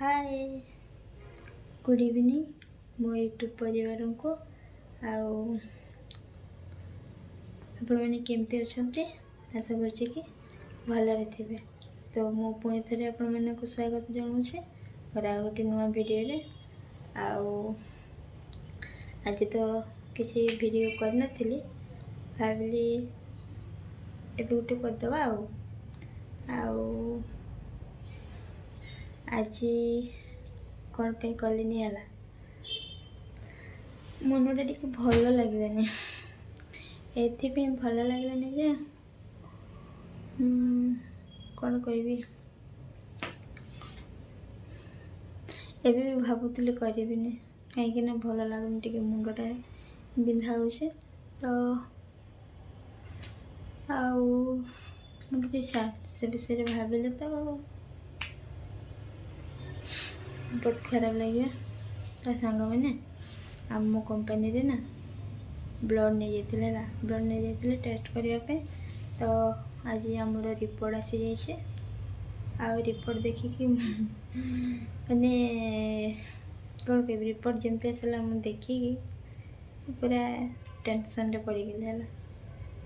Hi good evening मो YouTube परिवार को आपने केमती अच्छा आशा करछि कि भलरे थे। तो मु पुणी थे आपण को स्वागत जनाऊे और आ गोटे नुआ वीडियो आज तो किसी वीडियो कर नथिली भाविली एबे गोटे करदबा आज कौन पे कलिनी है मनटा टी भल लगलानी एथि भल लगलानी जे कौन कहबी एबे भी भावुली करिनी कहीं भल लगुनि टी मुंडटा बिंधा हो तो मुझे से विषय भाविले तो बहुत खराब लगे। तो सांग मैंने आम कंपनी रे ना ब्लड नहीं जाता ब्लड नहीं जाते टेस्ट करने तो आज आमर रिपोर्ट आसी जाइए आ रिपोर्ट देखिकी मैंने कौन कह रिपोर्ट जमती आसला मुझे देखिकी पूरा टेंशन रे पड़गली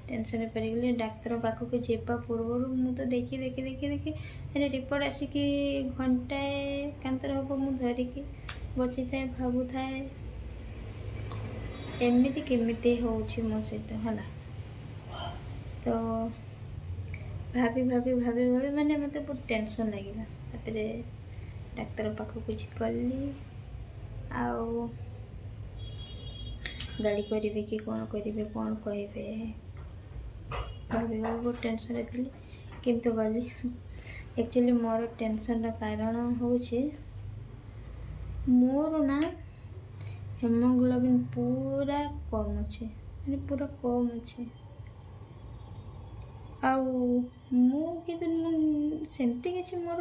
टेंशन रे पड़गली डाक्तर पाखक जावा पूर्व मु तो देखी देखी देखी देखी मैंने रिपोर्ट आसिकी घंटाए कांतर हम मु धरिकी बसी थाए भावु थाए एमती केमिति होउछि मो सहित हला। तो भाभी भाभी भाभी भाभी मैंने मत बहुत टेंशन लगिला तापरे डाक्तर पाखक गली आउ गाड़ी करेंगे कि कौन करेंगे कौन कहे भाभी भाभी बहुत टेंशन थी किंतु गली एक्चुअली मोर टेंशन कारण हूँ मोर ना हेमोग्लोबिन पूरा कम अच्छे मैंने पूरा कम अच्छे सेमती किसी मोर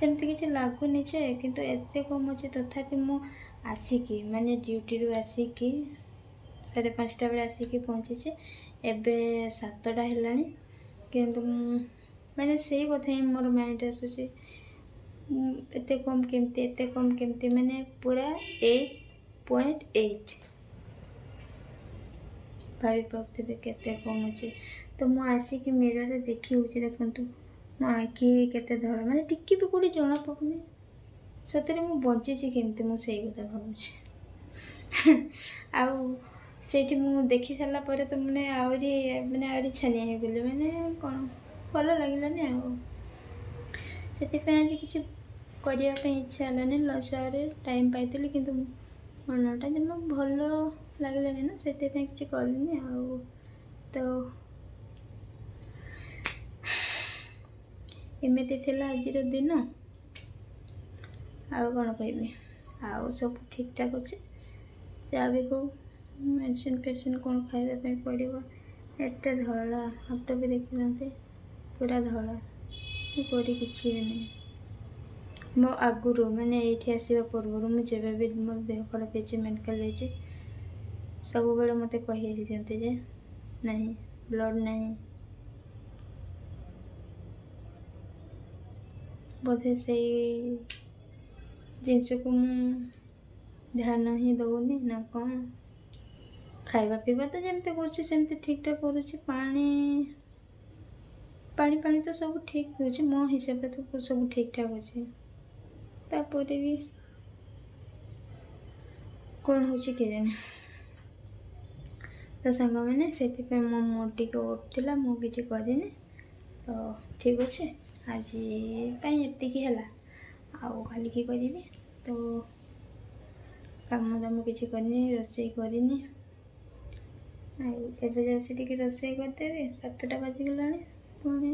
सेमती किसी लगुनि किंतु एते कम अच्छे तथापि मु आसिकी माने ड्यूटी रू आसिकी 5:30 बेले आसिकी पहुँची एबे 7टा है किंतु मैंने से कथा ही मोर माइंड आसूसी एते कम केमती मैंने पूरा 8.8 भाई पाते केते कम अच्छे। तो मु आसिकी मिरर रे देखी होची देखंतु मो आखि केते धड़ माने टिक्की भी कोडी जणा पकुनी सतरे मु बंची छी केमती मु सेही कथा भाबुची आउ सेठी मु देखि सारा पर तो मैंने आउरी छानिया हो गले मैंने कौन भल लगलानी से आज किसी करने इच्छा है लसरे टाइम पाई कि मनटा जमा भल लगलानी ना से किसी कलनी तो एमती थिला आज दिन आउ कौन कह आउ सब ठीक ठाक अच्छे जहाँ भी कहूँ मेडिसिन फेडिसिन कौन खाइबा पड़ो एत धला हाथ भी देखते पूरा धला कोरी किसी भी नहीं मो आगुरु मैंने ये आसवा पूर्व मुझे भी मो देह खराब हो मेडिकल जाइए सब बेले मत कही जे नहीं ब्लड नहीं बोधे से जिनस को ध्यान ही दौनी ना कौन खाइबा पीवा तो जमती कर ठीक ठाक करुँच पानी पानी तो सब ठीक हो मो हिसाब से तो सब ठीक ठाक अच्छे तापर भी कौन हो जाने तो सांग मैंने से मो मुड टी उठला मुझे करनी तो ठीक अच्छे आज एतिकी है आउ खाली की करी तो काम दाम किसी करनी रोसे करनी एबे जाऊँगी रोसे करदेवी 7टा बाजिगला पुणी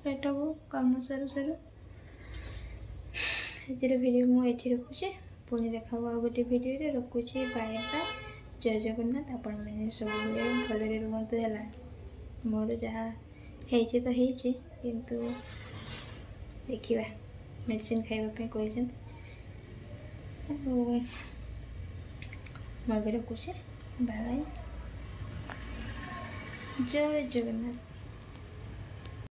लेट हम कम सरू सरू से वीडियो मुझे रखुचे पुणी देखा आ गोटे वीडियो रखुची बाय बाय जय जगन्नाथ आपण मैंने सब भलरे रुहतु है मोर जहाँ है तो है किंतु देखा मेडिसिन खाइबा कहते मैं भी रखुचे बाय बाय जय जगन्नाथ।